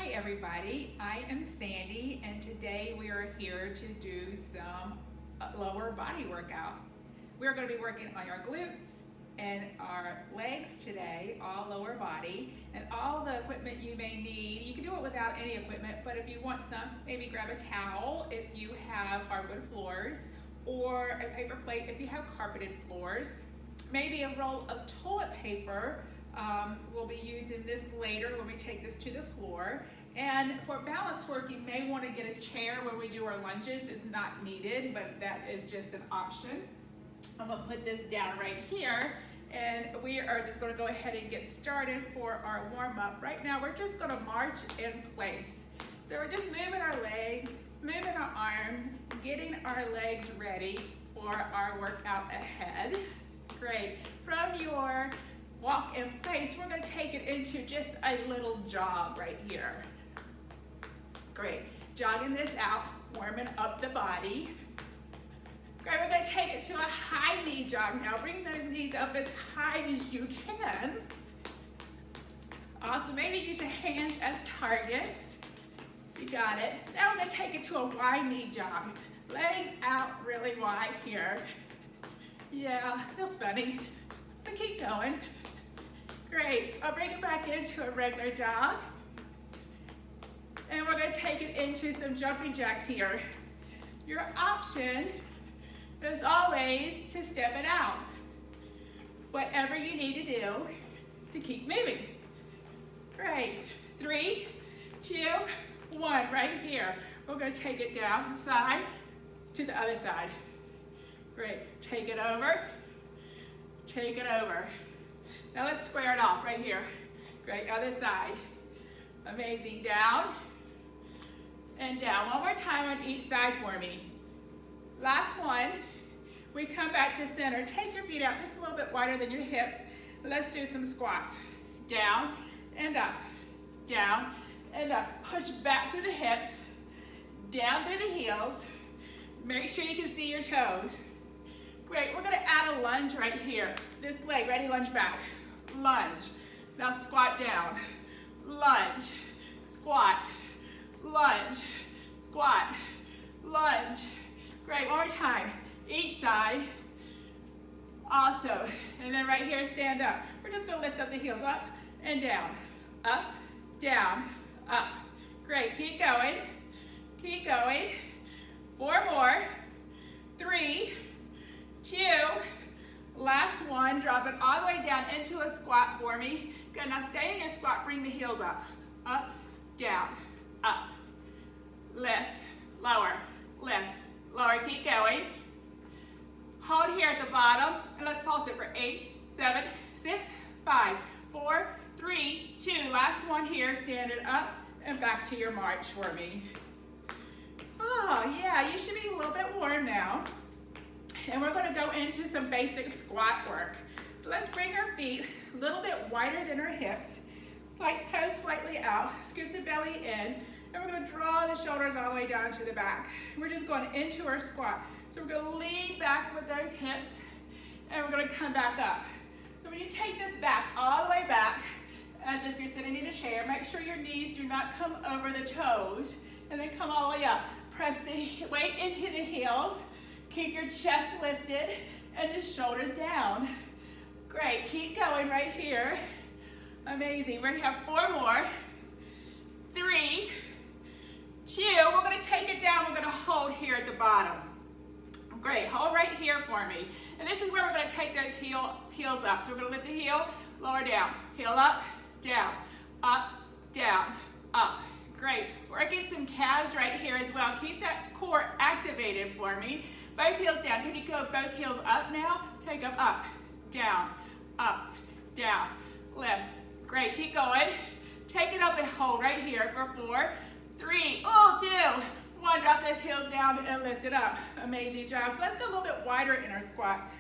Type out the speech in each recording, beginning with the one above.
Hi everybody, I am Sandy and today we are here to do some lower body workout. We're going to be working on our glutes and our legs today, all lower body, and all the equipment you may need. You can do it without any equipment, but if you want some, maybe grab a towel if you have hardwood floors, or a paper plate if you have carpeted floors, maybe a roll of toilet paper. We'll be using this later when we take this to the floor. And for balance work, you may want to get a chair when we do our lunges. It's not needed, but that is just an option. I'm going to put this down right here, and we are just going to go ahead and get started for our warm-up. Right now, we're just going to march in place. So we're just moving our legs, moving our arms, getting our legs ready for our workout ahead. Great. From your walk in place, we're going to take it into just a little jog right here. Great. Jogging this out, warming up the body. Great, we're going to take it to a high knee jog now. Bring those knees up as high as you can. Also, maybe use your hands as targets. You got it. Now we're going to take it to a wide knee jog. Legs out really wide here. Yeah, feels funny, but keep going. Great, I'll bring it back into a regular jog. And we're going to take it into some jumping jacks here. Your option is always to step it out. Whatever you need to do to keep moving. Great, 3, 2, 1, right here. We're going to take it down to the side, to the other side. Great, take it over, take it over. Now let's square it off right here. Great, other side. Amazing, down and down. One more time on each side for me. Last one, we come back to center. Take your feet out just a little bit wider than your hips. Let's do some squats. Down and up, down and up. Push back through the hips, down through the heels. Make sure you can see your toes. Great, we're gonna add a lunge right here. This leg, ready, lunge back. Lunge. Now squat down. Lunge. Squat. Lunge. Squat. Lunge. Great, one more time. Each side. Also, and then right here, stand up. We're just gonna lift up the heels, up and down. Up, down, up. Great, keep going. Keep going. 4 more. 3, 2, last one. Drop it all the way down into a squat for me. Good, now stay in your squat, bring the heels up, down, up, lift, lower, keep going. Hold here at the bottom, and let's pulse it for 8, 7, 6, 5, 4, 3, 2. Last one here, stand it up and back to your march for me. Oh yeah, you should be a little bit warm now. And we're going to go into some basic squat work. So let's bring our feet a little bit wider than our hips. Slight toes slightly out. Scoop the belly in. And we're going to draw the shoulders all the way down to the back. We're just going into our squat. So we're going to lean back with those hips. And we're going to come back up. So when you take this back, all the way back, as if you're sitting in a chair, make sure your knees do not come over the toes. And then come all the way up. Press the weight into the heels. Keep your chest lifted and the shoulders down. Great, keep going right here. Amazing, we're gonna have 4 more. 3, 2, we're gonna take it down, we're gonna hold here at the bottom. Great, hold right here for me. And this is where we're gonna take those heels up. So we're gonna lift the heel, lower down. Heel up, down, up, down, up. Great, working some calves right here as well. Keep that core activated for me. Both heels down. Can you go both heels up now? Take them up, down, lift. Great, keep going. Take it up and hold right here for 4, 3, 2, 1. Drop those heels down and lift it up. Amazing job. So let's go a little bit wider in our squat.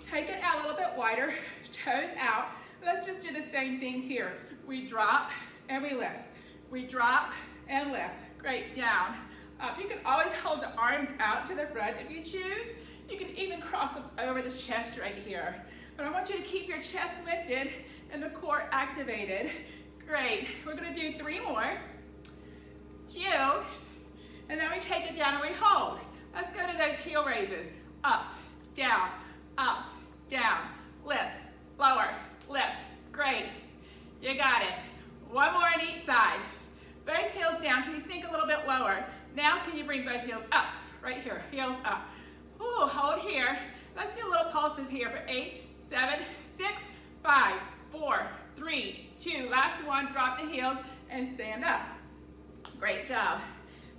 Take it out a little bit wider, toes out. Let's just do the same thing here. We drop and we lift. We drop and lift. Great, down. Up. You can always hold the arms out to the front if you choose. You can even cross them over the chest right here. But I want you to keep your chest lifted and the core activated. Great. We're going to do 3 more. And then we take it down and we hold. Let's go to those heel raises. Up, down, lift, lower, lift. Great. You got it. One more on each side. Both heels down. Can you sink a little bit lower? Now can you bring both heels up? Right here, heels up. Ooh, hold here. Let's do little pulses here for 8, 7, 6, 5, 4, 3, 2. Last one, drop the heels and stand up. Great job.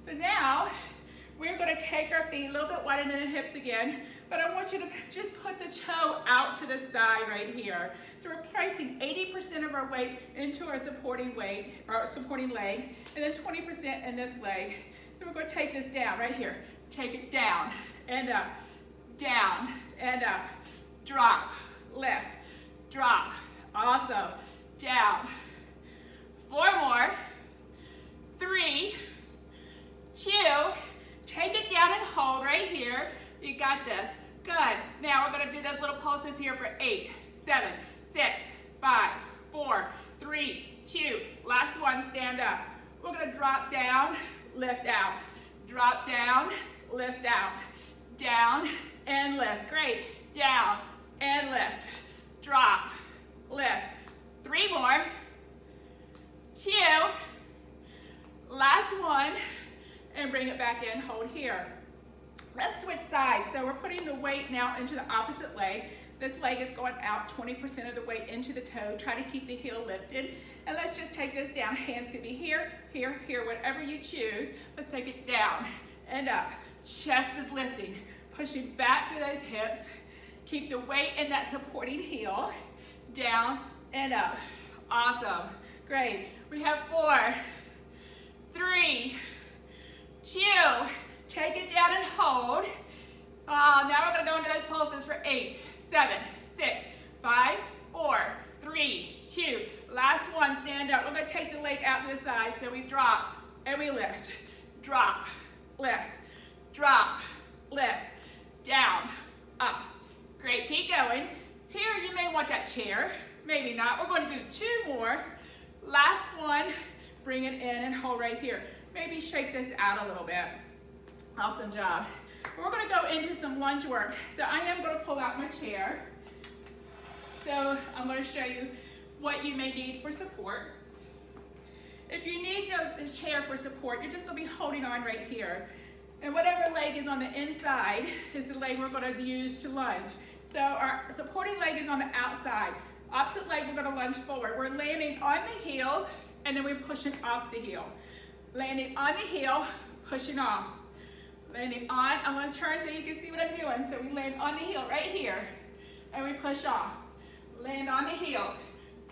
So now, we're going to take our feet a little bit wider than the hips again, but I want you to just put the toe out to the side right here. So we're placing 80% of our weight into our supporting weight, or supporting leg, and then 20% in this leg. So we're going to take this down right here. Take it down and up, drop, lift, drop. Awesome. Down. 4 more. 3, 2. Take it down and hold right here. You got this. Good. Now we're going to do those little pulses here for 8, 7, 6, 5, 4, 3, 2. Last one, stand up. We're going to drop down, lift out. Drop down, lift out. Down and lift. Great. Down and lift. Drop, lift. 3 more. 2. Last one. And bring it back in, hold here. Let's switch sides. So we're putting the weight now into the opposite leg. This leg is going out, 20% of the weight into the toe. Try to keep the heel lifted. And let's just take this down. Hands can be here, here, here, whatever you choose. Let's take it down and up. Chest is lifting. Pushing back through those hips. Keep the weight in that supporting heel. Down and up. Awesome. Great. We have 4, 3, 2. Take it down and hold. Now we're going to go into those pulses for 8, 7, 6, 5, 4, 3, 2. Last one, stand up. We're going to take the leg out to the side. So we drop and we lift. Drop, lift, drop, lift, down, up. Great, keep going. Here you may want that chair, maybe not. We're going to do 2 more. Last one, bring it in and hold right here. Maybe shake this out a little bit. Awesome job. We're going to go into some lunge work. So I am going to pull out my chair. So I'm going to show you what you may need for support. If you need the chair for support, you're just going to be holding on right here. And whatever leg is on the inside is the leg we're going to use to lunge. So our supporting leg is on the outside. Opposite leg, we're going to lunge forward. We're landing on the heels, and then we're pushing off the heel. Landing on the heel, pushing off. Landing on, I'm going to turn so you can see what I'm doing. So we land on the heel right here, and we push off. Land on the heel,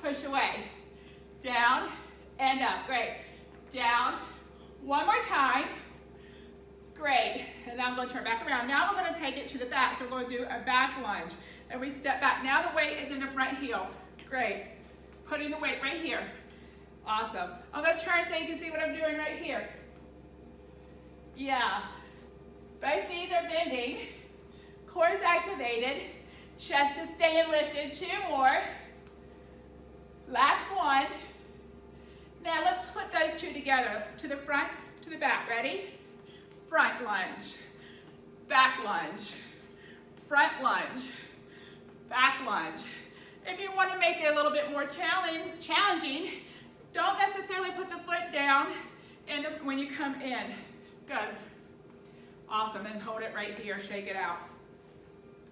push away. Down and up, great. Down, one more time. Great, and now I'm going to turn back around. Now we're going to take it to the back, so we're going to do a back lunge. And we step back. Now the weight is in the front heel. Great. Putting the weight right here. Awesome. I'm going to turn so you can see what I'm doing right here. Yeah. Both knees are bending. Core is activated. Chest is staying lifted. 2 more. Last one. Now let's put those 2 together. To the front, to the back. Ready? Front lunge. Back lunge. Front lunge. Back lunge. If you want to make it a little bit more challenging, don't necessarily put the foot down when you come in. Good. Awesome. And hold it right here. Shake it out.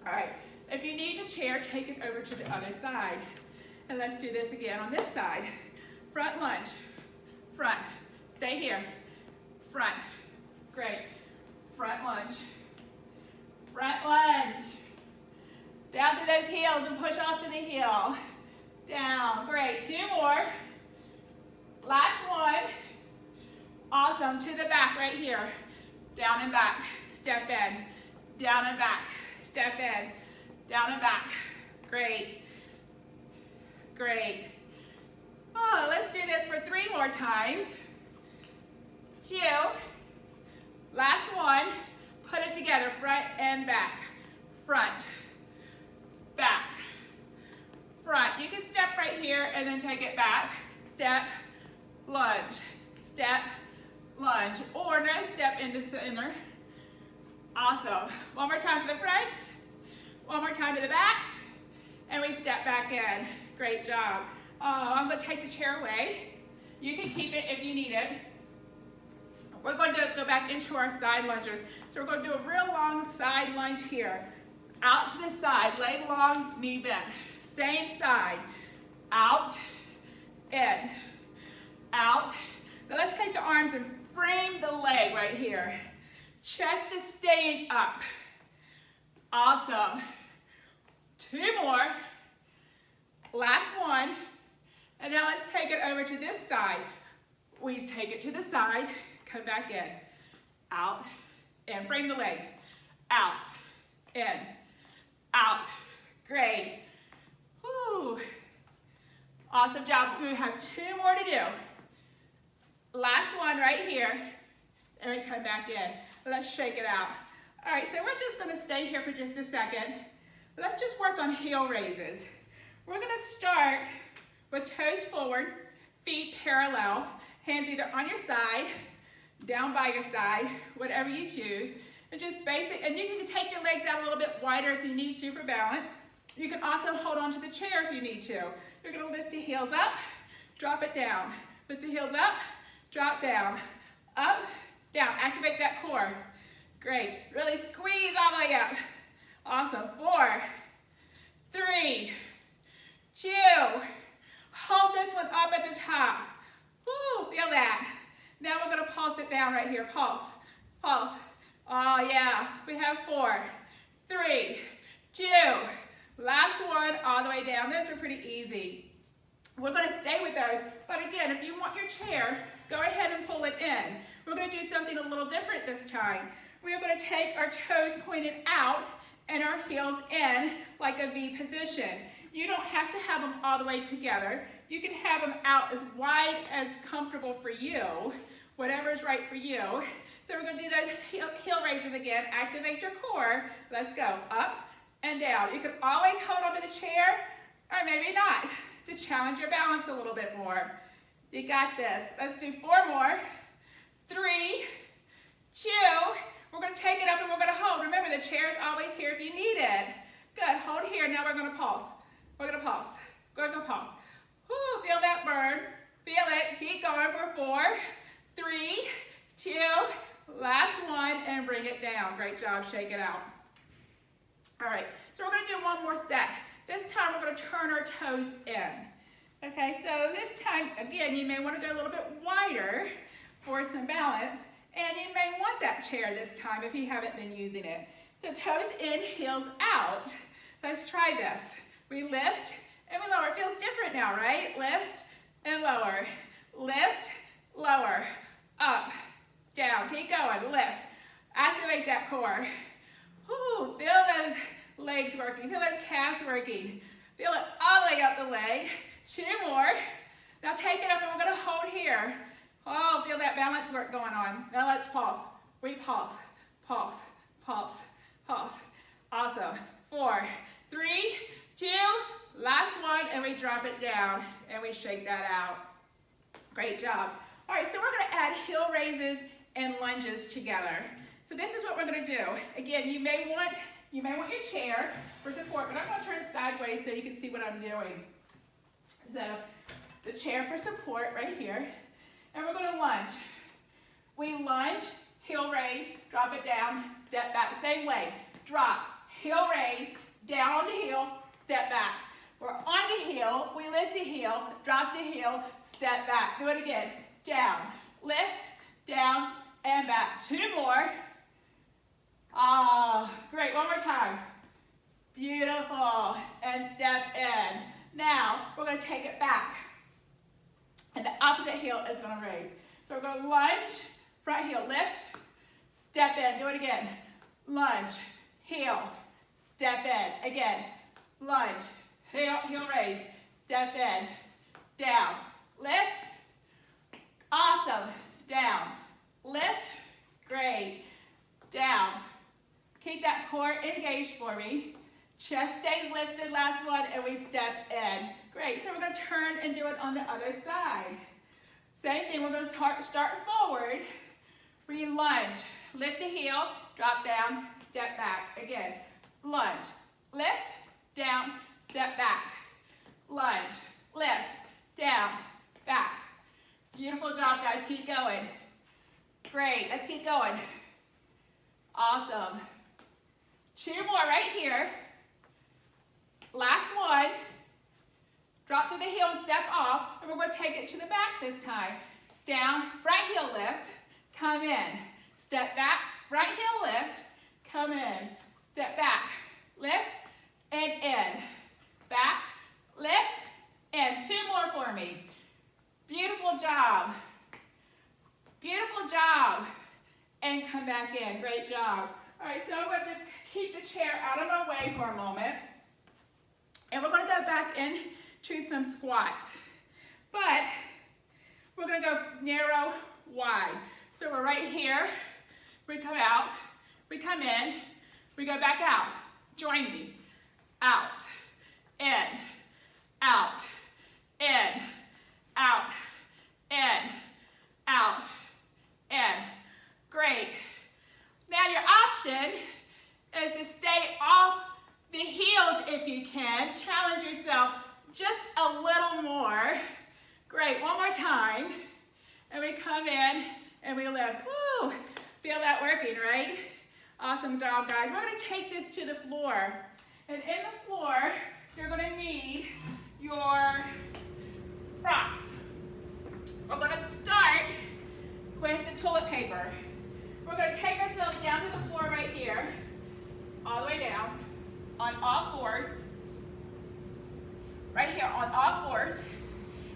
All right. If you need the chair, take it over to the other side. And let's do this again on this side. Front lunge. Front. Stay here. Front. Great. Front lunge. Front lunge. Down through those heels and push off to the heel. Down. Great. 2 more. Last one. Awesome. To the back right here. Down and back. Step in. Down and back. Step in. Down and back. Great. Great. Oh, let's do this for 3 more times. 2. Last one. Put it together. Front and back. Front. Back. Front. You can step right here and then take it back. Step. Lunge. Step. lunge, or no step in the center. Awesome. One more time to the front, one more time to the back, and we step back in. Great job. I'm going to take the chair away. You can keep it if you need it. We're going to go back into our side lunges. So we're going to do a real long side lunge here. Out to the side, leg long, knee bent. Same side. Out, in, out. Now let's take the arms and frame the leg right here. Chest is staying up. Awesome. Two more. Last one. And now let's take it over to this side. We take it to the side, come back in. Out, and frame the legs. Out, in, out. Great. Whew. Awesome job. We have two more to do. Last one right here. And we come back in. Let's shake it out. All right, so we're just gonna stay here for just a second. Let's just work on heel raises. We're gonna start with toes forward, feet parallel, hands either on your side, down by your side, whatever you choose. And just basic, and you can take your legs out a little bit wider if you need to for balance. You can also hold on to the chair if you need to. You're gonna lift the heels up, drop it down. Lift the heels up, drop down. Up, down, activate that core. Great, really squeeze all the way up. Awesome, 4, 3, 2, hold this one up at the top. Woo, feel that. Now we're gonna pulse it down right here, pulse, pulse. Oh yeah, we have 4, 3, 2, last one, all the way down. Those are pretty easy. We're gonna stay with those, but again, if you want your chair, go ahead and pull it in. We're gonna do something a little different this time. We're gonna take our toes pointed out and our heels in like a V position. You don't have to have them all the way together. You can have them out as wide as comfortable for you, whatever is right for you. So we're gonna do those heel raises again. Activate your core. Let's go, up and down. You can always hold onto the chair, or maybe not, to challenge your balance a little bit more. You got this. Let's do 4 more. 3, 2, we're gonna take it up and we're gonna hold. Remember, the chair is always here if you need it. Good, hold here, now we're gonna pulse. We're gonna pulse, we're gonna pulse. Woo, feel that burn, feel it, keep going for 4, 3, 2, last one, and bring it down. Great job, shake it out. All right, so we're gonna do one more set. This time we're gonna turn our toes in. Okay, so this time, again, you may wanna go a little bit wider for some balance, and you may want that chair this time if you haven't been using it. So toes in, heels out. Let's try this. We lift and we lower. It feels different now, right? Lift and lower. Lift, lower, up, down. Keep going, lift. Activate that core. Whew, feel those legs working. Feel those calves working. Feel it all the way up the leg. 2 more. Now take it up and we're gonna hold here. Oh, feel that balance work going on. Now let's pulse. We pulse, pulse, pulse, pulse. Awesome. 4, 3, 2, last one, and we drop it down and we shake that out. Great job. All right, so we're gonna add heel raises and lunges together. So this is what we're gonna do. Again, you may want your chair for support, but I'm gonna turn sideways so you can see what I'm doing. So the chair for support right here. And we're gonna lunge. We lunge, heel raise, drop it down, step back, same leg. Drop, heel raise, down on the heel, step back. We're on the heel, we lift the heel, drop the heel, step back. Do it again. Down, lift, down, and back. 2 more. Oh, great, one more time. Beautiful, and step in. Now, we're gonna take it back. And the opposite heel is gonna raise. So we're gonna lunge, front heel lift, step in, do it again. Lunge, heel, step in. Again, lunge, heel raise, step in, down, lift, awesome, down, lift, great, down. Keep that core engaged for me. Chest stays lifted, last one, and we step in. Great, so we're gonna turn and do it on the other side. Same thing, we're gonna start forward, We lunge. Lift the heel, drop down, step back. Again, lunge, lift, down, step back. Lunge, lift, down, back. Beautiful job, guys. Keep going. Great. Let's keep going. Awesome. 2 more right here. Last one. Drop through the heel and step off, and we're going to take it to the back this time. Down, front heel lift, come in. Step back, front heel lift, come in. Step back, lift, and in. Back, lift, and 2 more for me. Beautiful job. Beautiful job. And come back in. Great job. All right, so I'm going to just keep the chair out of my way for a moment. And we're going to go back into some squats. But we're going to go narrow, wide. So we're right here. We come out. We come in. We go back out. Join me. Out. In. Out. In. Out. In. Out. In. Great. Now your option is to stay off the heels if you can. Challenge yourself just a little more. Great. One more time. And we come in and we lift. Woo! Feel that working, right? Awesome job, guys. We're going to take this to the floor. And in the floor, you're going to need your props. We're going to start with the toilet paper. We're going to take ourselves down to the floor right here, all the way down, on all fours. Right here, on all fours.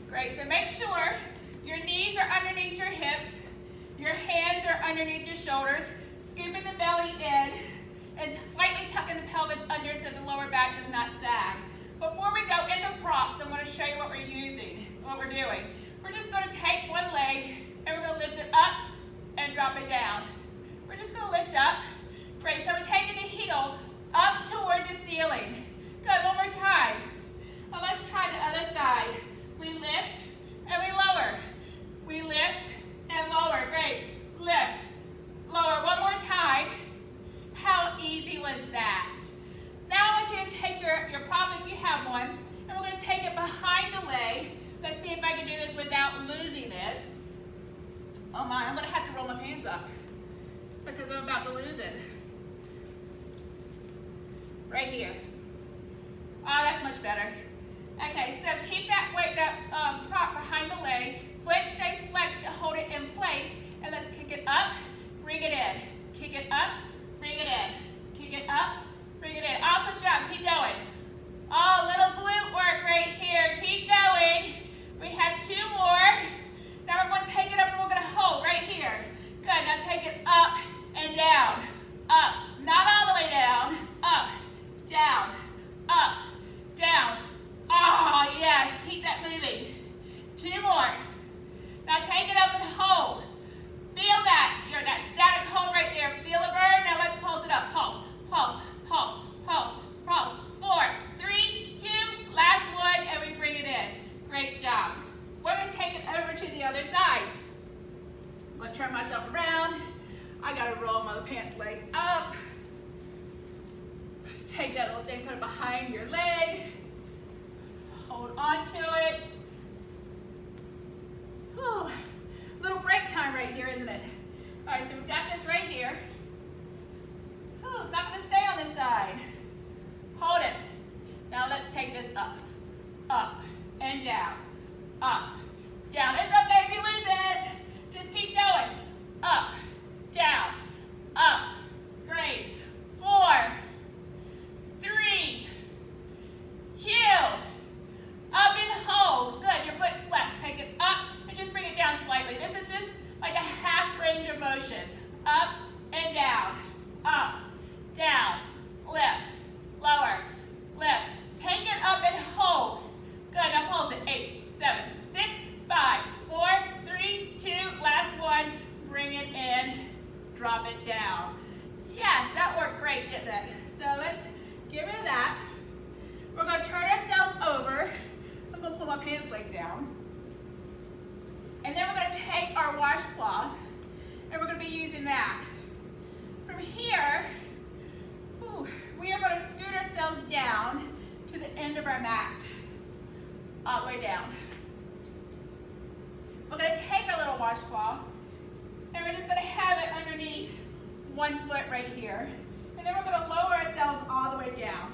Great, so make sure your knees are underneath your hips, your hands are underneath your shoulders, scooping the belly in, and slightly tucking the pelvis under so the lower back does not sag. Before we go into props, I'm going to show you what we're using, what we're doing. We're just going to take one leg, and we're going to lift it up and drop it down. We're just going to lift up. Great, so we're taking the heel up toward the ceiling. Good, one more time. Now let's try the other side. We lift and we lower. We lift and lower. Great. Lift, lower. One more time. How easy was that? Now I want you to take your prop if you have one, and we're going to take it behind the leg. Let's see if I can do this without losing it. Oh my, I'm going to have to roll my pants up because I'm about to lose it. Right here. Oh, that's much better. Okay, so keep that weight, that prop behind the leg. Foot stays flexed to hold it in place. And let's kick it up, bring it in. Kick it up, bring it in. Kick it up, bring it in. Awesome job, keep going. Oh, little glute work right here. Keep going. We have 2 more. Now we're going to take it up and we're going to hold right here. Good, now take it up and down. Up, not all the way down. Up, down, up, down. Oh, yes, keep that moving. 2 more. Now take it up and hold. Feel that, that static hold right there. Feel the burn. Now let's pulse it up. Pulse, pulse, pulse, pulse, pulse. 4, 3, 2, last one, and we bring it in. Great job. We're going to take it over to the other side. I'm going to turn myself around. I got to roll my pants leg up. Take that little thing, put it behind your leg. Hold on to it. Whew. Little break time right here, isn't it? All right, so we've got this right here. Whew, it's not going to stay on this side. Hold it. Now let's take this up, and down, up, down. It's okay if you lose it. Just keep going. Up, down, up. Great. 4, 3, 2, up and hold. Good, your foot's flexed. Take it up and just bring it down slightly. This is just like a half range of motion. Up and down, lift, lower, lift. Take it up and hold. Good, now pulse it. 8, 7, 6, 5, 4, 3, 2, last one. Bring it in, drop it down. Yes, that worked great, didn't it? So let's give it that. We're going to turn ourselves over. I'm going to pull my pants leg down. And then we're going to take our washcloth, and we're going to be using washcloth. And we're just going to have it underneath one foot right here. And then we're going to lower ourselves all the way down.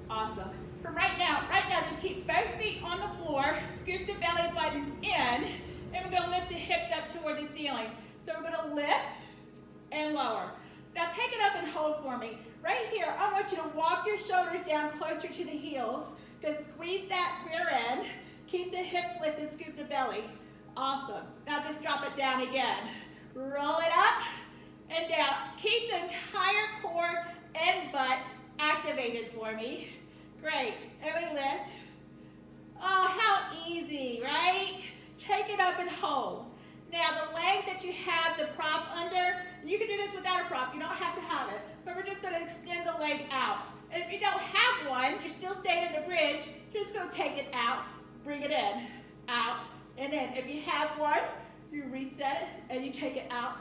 Awesome. From right now, just keep both feet on the floor, scoop the belly button in, and we're going to lift the hips up toward the ceiling. So we're going to lift and lower. Now take it up and hold for me. Right here, I want you to walk your shoulders down closer to the heels. Good, squeeze that rear end. Keep the hips lifted, scoop the belly. Awesome. Now just drop it down again. Roll it up and down. Keep the entire core and butt activated for me. Great. And we lift. Oh, how easy, right? Take it up and hold. Now the leg that you have the prop under, you can do this without a prop. You don't have to have it. But we're just going to extend the leg out. And if you don't have one, you're still staying in the bridge, you're just going to take it out, bring it in, out, and in. If you have one, you reset it and you take it out.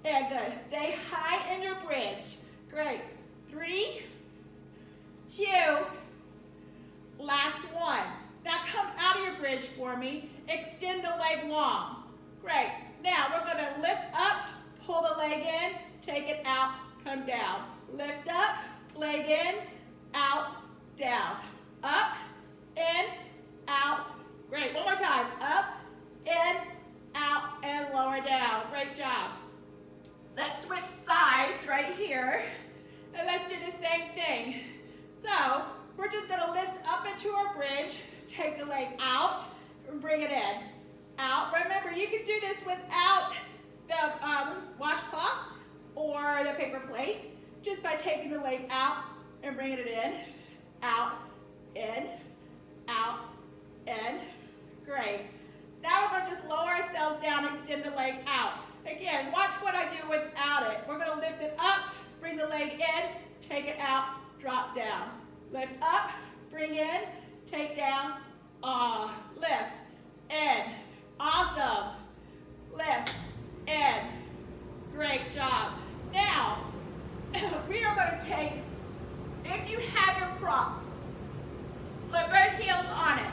And good. Stay high in your bridge. Great. 3, 2, last one. Now come out of your bridge for me. Extend the leg long. Great. Now we're going to lift up, pull the leg in, take it out, come down. Lift up, leg in, out, down. Up, in, out. Great. One more time. Up, in, out, and lower down. Great job. Let's switch sides right here. And let's do the same thing. So we're just going to lift up into our bridge, take the leg out, and bring it in. Out. Remember, you can do this without the washcloth or the paper plate, just by taking the leg out and bringing it in, out, in, out, in. Great. Now we're going to just lower ourselves down and extend the leg out. Again, watch what I do without it. We're going to lift it up, bring the leg in, take it out, drop down. Lift up, bring in, take down, lift, in. Awesome. Lift, in. Great job. Now, we are going to take, if you have your prop, put both heels on it.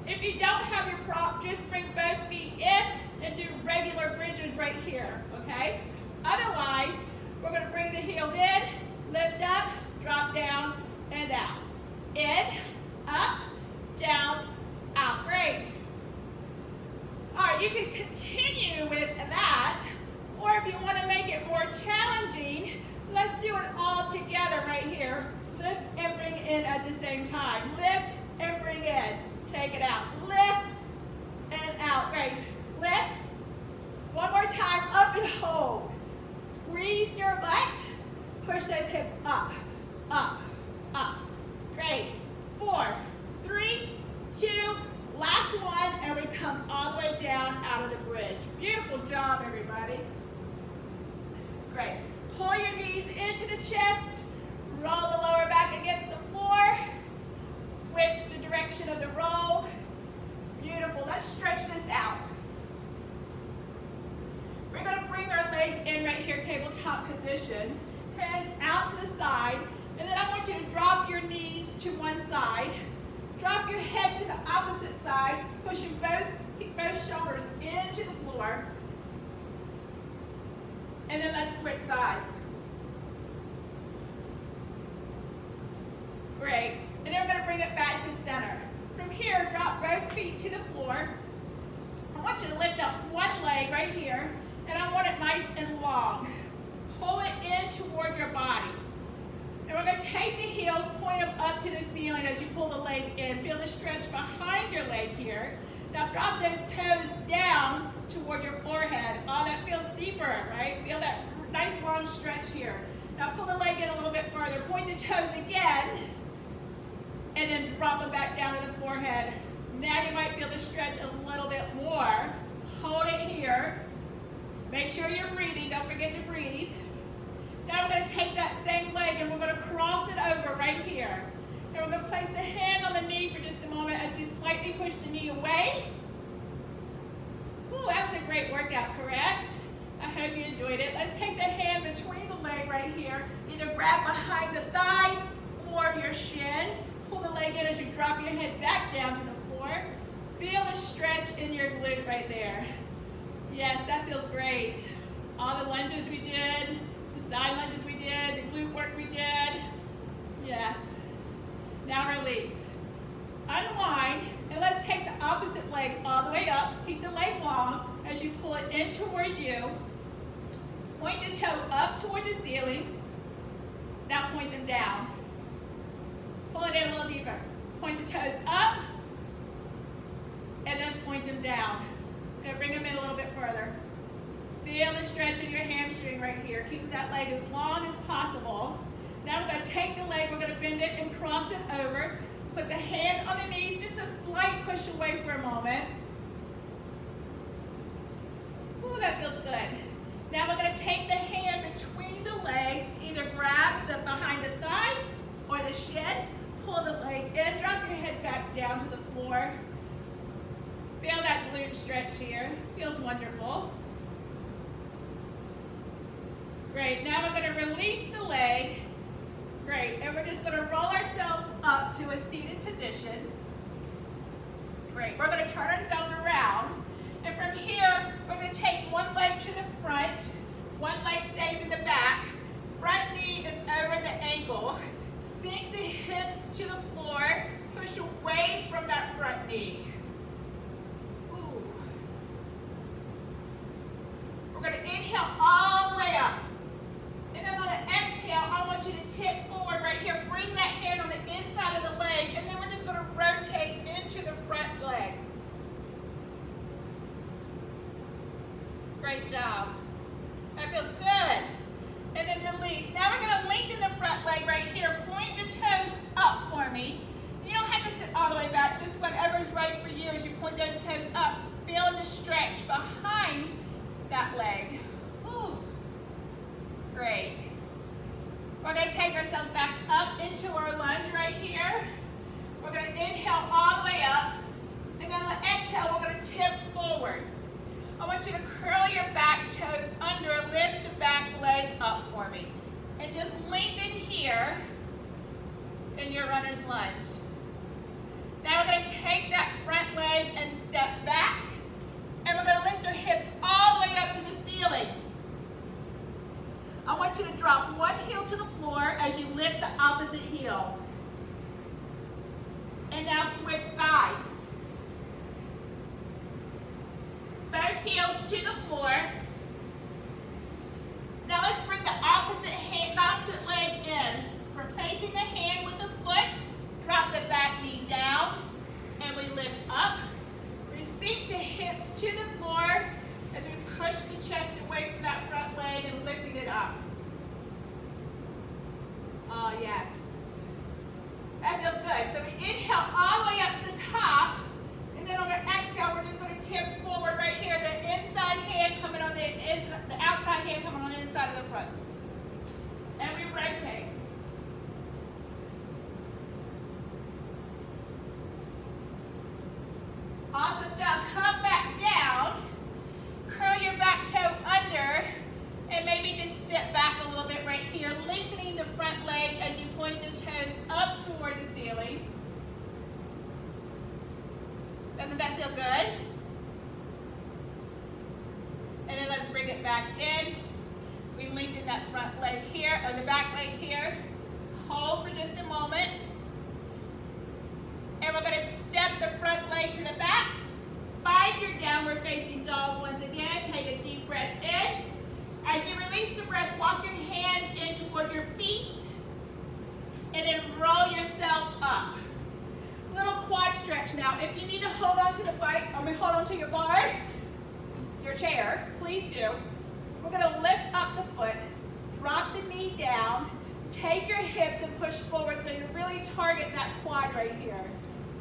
If you don't have your prop, just bring both feet in and do regular bridges right here, okay? Otherwise, we're going to bring the heels in, lift up, drop down, and out. In, up, down, out. Great. All right, you can continue with that, or if you want to make it more challenging, let's do it all together right here. Lift and bring in at the same time. Lift and bring in. Take it out. Lift and out. Great. Lift. One more time. Up and hold. Squeeze your butt. Push those hips up, up, up. Great. 4, 3, 2, last one, and we come all the way down out of the bridge. Beautiful job, everybody. Great. Pull your knees into the chest. Roll the lower back against the floor. Switch the direction of the roll. Beautiful. Let's stretch this out. We're going to bring our legs in right here, tabletop position. Hands out to the side. And then I want you to drop your knees to one side. Drop your head to the opposite side, pushing both shoulders into the floor. And then let's switch sides. Great. And then we're going to bring it back to center. From here, drop both feet to the floor. I want you to lift up one leg right here, and I want it nice and long. Pull it in toward your body. And we're going to take the heels, point them up to the ceiling as you pull the leg in. Feel the stretch behind your leg here. Now drop those toes down toward your forehead. Oh, that feels deeper, right? Feel that nice long stretch here. Now pull the leg in a little bit further. Point the toes again. And then drop them back down to the forehead. Now you might feel the stretch a little bit more. Hold it here. Make sure you're breathing. Don't forget to breathe. Now we're going to take that same leg and we're going to cross it over right here. And we're going to place the hand on the knee for just a moment as we slightly push the knee away. Ooh, that was a great workout, correct? I hope you enjoyed it. Let's take the hand between the leg right here. Either grab behind the thigh or your shin. Pull the leg in as you drop your head back down to the floor. Feel the stretch in your glute right there. in towards you. Point the toe up toward the ceiling. Now point them down. Pull it in a little deeper. Point the toes up, and then point them down. Gonna bring them in a little bit further. Feel the stretch in your hamstring right here. Keep that leg as long as possible. Now we're gonna take the leg, we're gonna bend it and cross it over. Put the hand on the knees, just a slight push away for a moment. Ooh, that feels good. Now we're going to take the hand between the legs, either grab the behind the thigh or the shin, pull the leg in, drop your head back down to the floor. Feel that glute stretch here. Feels wonderful. Great. Now we're going to release the leg. Great. And we're just going to roll ourselves up to a seated position. Great. We're going to turn ourselves around. And from here, we're going to take one leg to the front. One leg stays in the back. Front knee is over the ankle. Sink the hips to the floor. Push away from that front knee. Ooh. We're going to inhale all the way up. And then on the exhale, I want you to tip forward right here. Bring that hand on the inside of the leg. And then we're just going to rotate into the front leg. Great job. That feels good. And then release. Now we're going to lengthen the front leg right here. Point your toes up for me. You don't have to sit all the way back. Just whatever's right for you as you point those toes up. Feel the stretch behind that leg. Ooh. Great. We're going to take ourselves back up into our lunge right here. We're going to inhale all the way up. And then on the exhale, we're going to tip forward. I want you to curl your back toes under, lift the back leg up for me. And just lengthen here in your runner's lunge. Now we're going to take that front leg and step back. And we're going to lift our hips all the way up to the ceiling. I want you to drop one heel to the floor as you lift the opposite heel. And now switch sides. Both heels to the floor. Now let's bring the opposite leg in. Replacing the hand with the foot. Drop the back knee down. And we lift up. We sink the hips to the floor as we push the chest away from that front leg and lifting it up. Oh, yes. That feels good. So we inhale all the way up to the top. And then on our exhale, we're just going to tip forward right here. The inside hand coming on the outside hand coming on the inside of the front. And we rotate. Awesome job. Come back down. Curl your back toe under. And maybe just sit back a little bit right here. Lengthening the front leg as you point the toes up toward the ceiling. Doesn't that feel good? And then let's bring it back in. We lengthen that front leg here, or the back leg here. Hold for just a moment. And we're going to step the front leg to the back. Find your downward facing dog once again. Take a deep breath in. As you release the breath, walk your hands in toward your feet. And then roll yourself up. Little quad stretch now. If you need to hold on to the bike, hold on to your bar, your chair, please do. We're going to lift up the foot, drop the knee down, take your hips and push forward so you really target that quad right here.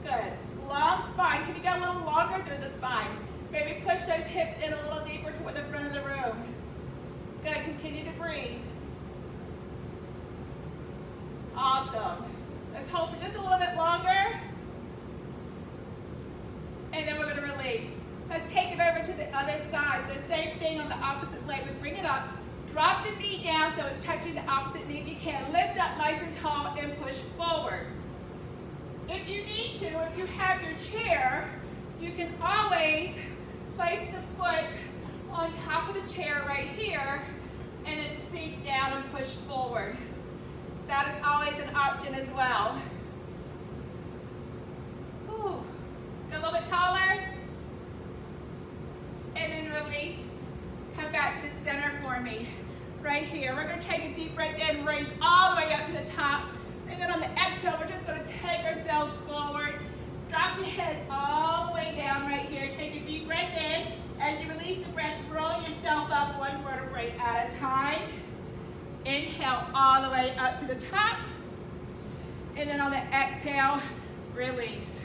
Good. Long spine. Can you go a little longer through the spine? Maybe push those hips in a little deeper toward the front of the room. Good. Continue to breathe. Awesome. Let's hold for just a little bit longer. And then we're going to release. Let's take it over to the other side. So same thing on the opposite leg. We bring it up. Drop the knee down so it's touching the opposite knee if you can. Lift up nice and tall and push forward. If you need to, if you have your chair, you can always place the foot on top of the chair right here and then sink down and push forward. That is always an option as well. Ooh. Go a little bit taller. And then release. me. Right here. We're going to take a deep breath in, raise all the way up to the top. And then on the exhale, we're just going to take ourselves forward. Drop the head all the way down right here. Take a deep breath in. As you release the breath, roll yourself up one vertebrae at a time. Inhale all the way up to the top. And then on the exhale, release.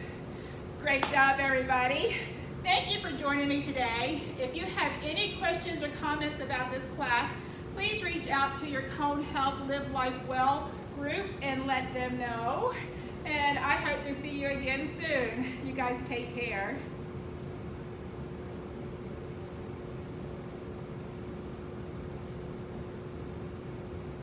Great job, everybody. Thank you for joining me today. If you have any questions or comments about this class, please reach out to your Cone Health Live Life Well group and let them know. And I hope to see you again soon. You guys take care.